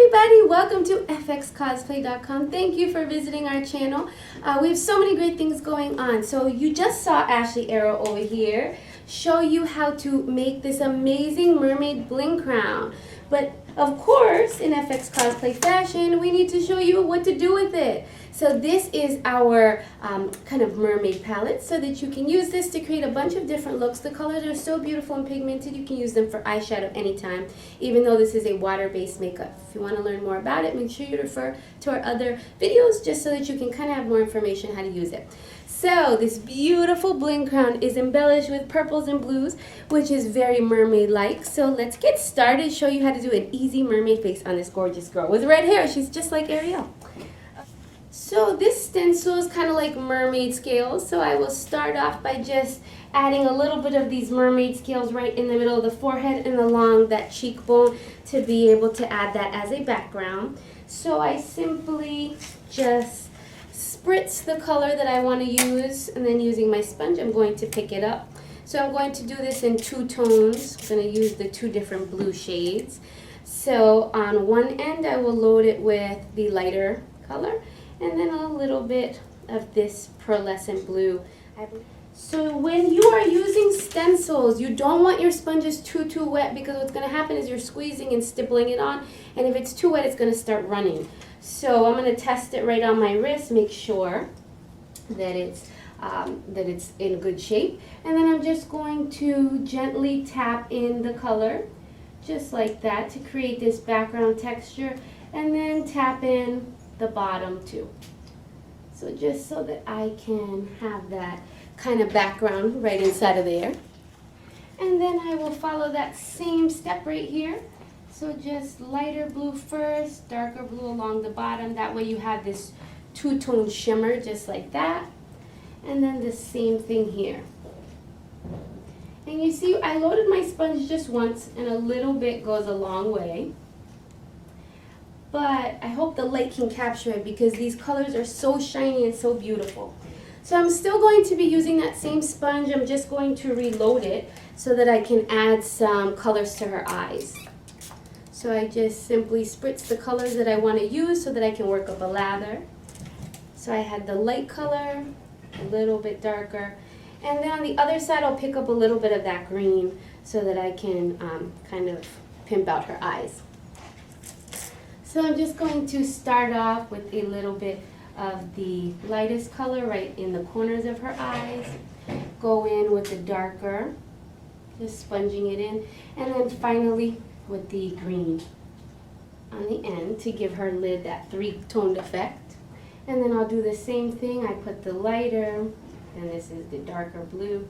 everybody, welcome to fxcosplay.com. Thank you for visiting our channel. We have so many great things going on. So you just saw Ashley Arrow over here show you how to make this amazing mermaid bling crown. But of course, in FX Cosplay fashion, we need to show you what to do with it. So this is our kind of mermaid palette so that you can use this to create a bunch of different looks. The colors are so beautiful and pigmented, you can use them for eyeshadow anytime, even though this is a water-based makeup. If you want to learn more about it, make sure you refer to our other videos just so that you can kind of have more information how to use it. So this beautiful bling crown is embellished with purples and blues, which is very mermaid-like. So let's get started, show you how to do an easy mermaid face on this gorgeous girl with red hair. She's just like Ariel. So this stencil is kind of like mermaid scales, so I will start off by just adding a little bit of these mermaid scales right in the middle of the forehead and along that cheekbone to be able to add that as a background. So I simply just spritz the color that I want to use, and then using my sponge I'm going to pick it up. So I'm going to do this in two tones. I'm going to use the two different blue shades. So on one end I will load it with the lighter color, and then a little bit of this pearlescent blue. So when you are using stencils, you don't want your sponges too wet, because what's going to happen is you're squeezing and stippling it on, and if it's too wet it's going to start running. So I'm going to test it right on my wrist, make sure that it's in good shape, and then I'm just going to gently tap in the color just like that to create this background texture, and then tap in the bottom too. So just so that I can have that kind of background right inside of there. And then I will follow that same step right here. So just lighter blue first, darker blue along the bottom. That way you have this two-tone shimmer just like that. And then the same thing here. And you see, I loaded my sponge just once, and a little bit goes a long way. But I hope the light can capture it, because these colors are so shiny and so beautiful. So I'm still going to be using that same sponge. I'm just going to reload it so that I can add some colors to her eyes. So I just simply spritz the colors that I want to use so that I can work up a lather. So I had the light color, a little bit darker, and then on the other side I'll pick up a little bit of that green so that I can kind of pimp out her eyes. So I'm just going to start off with a little bit of the lightest color right in the corners of her eyes. Go in with the darker, just sponging it in, and then finally with the green on the end to give her lid that three-toned effect. And then I'll do the same thing. I put the lighter, and this is the darker blue,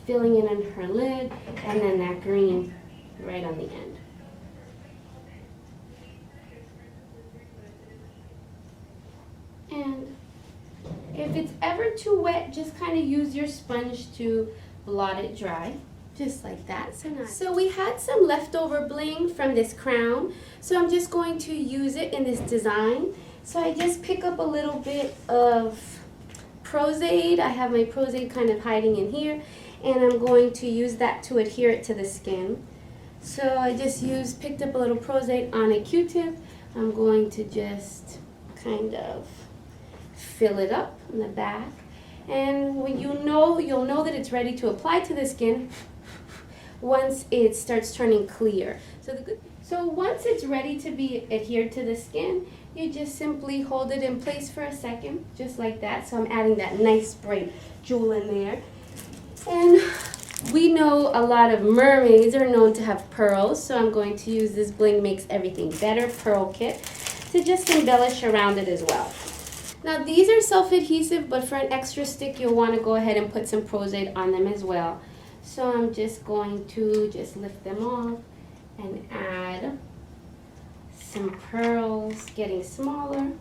filling in on her lid, and then that green right on the end. And if it's ever too wet, just kind of use your sponge to blot it dry, just like that. So we had some leftover bling from this crown, so I'm just going to use it in this design. So I just pick up a little bit of Prosade. I have my Prosade kind of hiding in here, and I'm going to use that to adhere it to the skin. So I just picked up a little Prosade on a Q-tip. I'm going to just kind of fill it up in the back, and when you'll know that it's ready to apply to the skin once it starts turning clear. So once it's ready to be adhered to the skin, you just simply hold it in place for a second, just like that. So I'm adding that nice bright jewel in there. And we know a lot of mermaids are known to have pearls, so I'm going to use this Bling Makes Everything Better pearl kit to just embellish around it as well. Now these are self-adhesive, but for an extra stick you'll want to go ahead and put some Prosade on them as well. So I'm just going to just lift them off and add some pearls, getting smaller,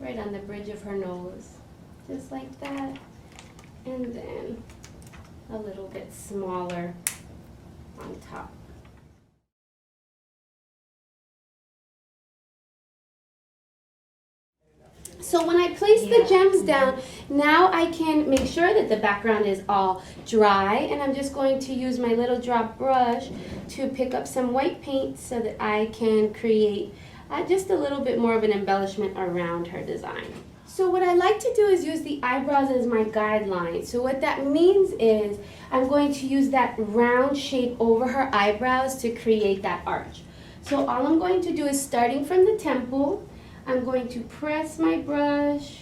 right on the bridge of her nose, just like that, and then a little bit smaller on top. So when I place the gems down, now I can make sure that the background is all dry, and I'm just going to use my little drop brush to pick up some white paint so that I can create add just a little bit more of an embellishment around her design. So what I like to do is use the eyebrows as my guideline. So what that means is I'm going to use that round shape over her eyebrows to create that arch. So all I'm going to do is, starting from the temple, I'm going to press my brush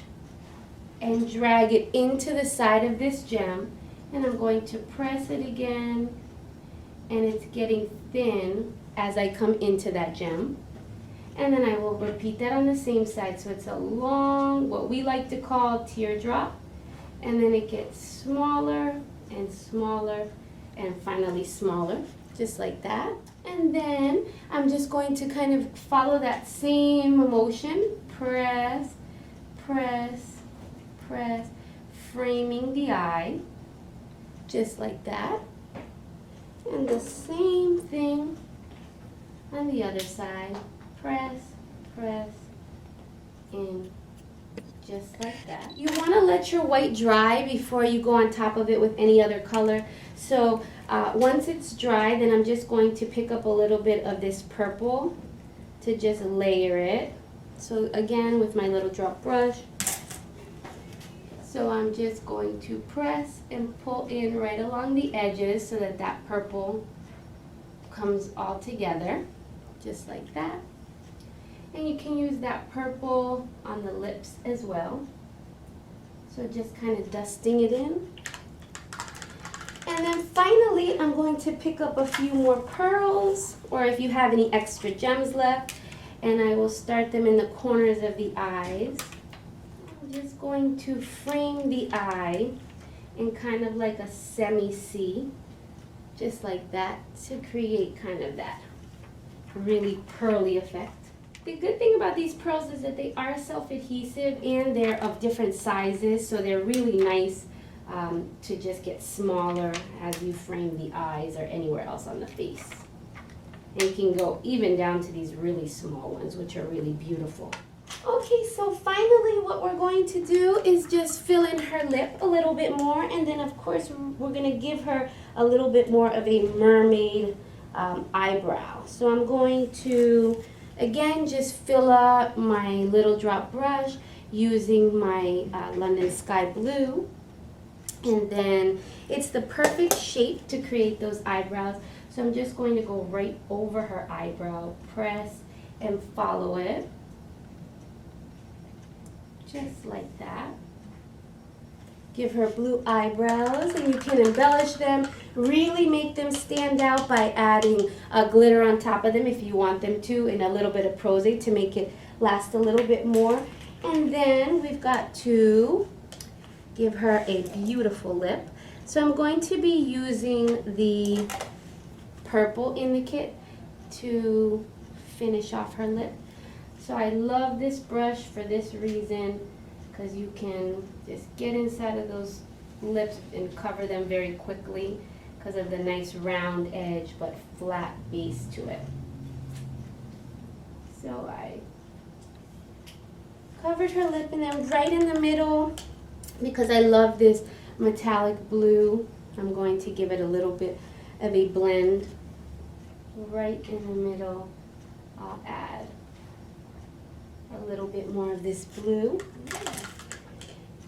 and drag it into the side of this gem, and I'm going to press it again, and it's getting thin as I come into that gem. And then I will repeat that on the same side, so it's a long, what we like to call teardrop, and then it gets smaller and smaller and finally smaller, just like that. And then I'm just going to kind of follow that same motion, press, press, press, framing the eye, just like that. And the same thing on the other side. Press, press, in, just like that. You want to let your white dry before you go on top of it with any other color. So once it's dry, then I'm just going to pick up a little bit of this purple to just layer it. So again, with my little drop brush. So I'm just going to press and pull in right along the edges so that that purple comes all together, just like that. And you can use that purple on the lips as well. So just kind of dusting it in. And then finally, I'm going to pick up a few more pearls, or if you have any extra gems left, and I will start them in the corners of the eyes. I'm just going to frame the eye in kind of like a semi-C, just like that, to create kind of that really pearly effect. The good thing about these pearls is that they are self-adhesive and they're of different sizes, so they're really nice to just get smaller as you frame the eyes or anywhere else on the face. And you can go even down to these really small ones, which are really beautiful. Okay, so finally what we're going to do is just fill in her lip a little bit more, and then of course we're going to give her a little bit more of a mermaid eyebrow. So I'm going to again just fill up my little drop brush using my London Sky Blue, and then it's the perfect shape to create those eyebrows. So I'm just going to go right over her eyebrow, press and follow it, just like that. Give her blue eyebrows, and you can embellish them, really make them stand out by adding glitter on top of them if you want them to, and a little bit of prosade to make it last a little bit more. And then we've got to give her a beautiful lip. So I'm going to be using the purple in the kit to finish off her lip. So I love this brush for this reason, because you can just get inside of those lips and cover them very quickly because of the nice round edge but flat base to it. So I covered her lip, and then right in the middle, because I love this metallic blue, I'm going to give it a little bit of a blend. Right in the middle, I'll add a little bit more of this blue.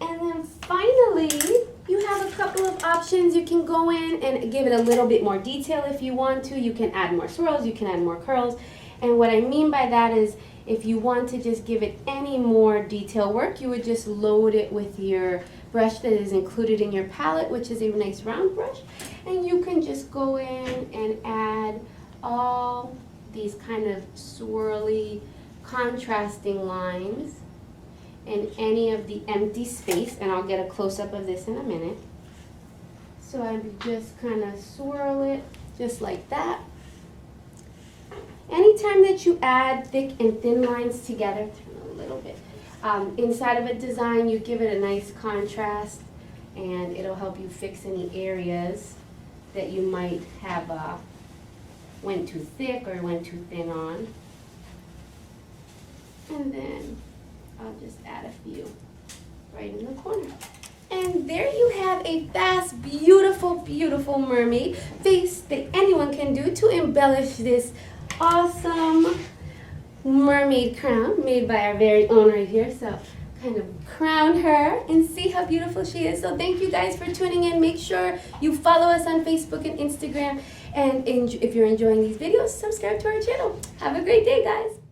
And then finally, you have a couple of options. You can go in and give it a little bit more detail if you want to. You can add more swirls, you can add more curls. And what I mean by that is, if you want to just give it any more detail work, you would just load it with your brush that is included in your palette, which is a nice round brush. And you can just go in and add all these kind of swirly, contrasting lines in any of the empty space, and I'll get a close-up of this in a minute. So I just kind of swirl it just like that. Anytime that you add thick and thin lines together, turn a little bit, inside of a design, you give it a nice contrast, and it'll help you fix any areas that you might have went too thick or went too thin on. And then I'll just add a few right in the corner. And there you have a fast, beautiful, beautiful mermaid face that anyone can do to embellish this awesome mermaid crown made by our very own right here. So kind of crown her and see how beautiful she is. So thank you guys for tuning in. Make sure you follow us on Facebook and Instagram. And if you're enjoying these videos, subscribe to our channel. Have a great day, guys.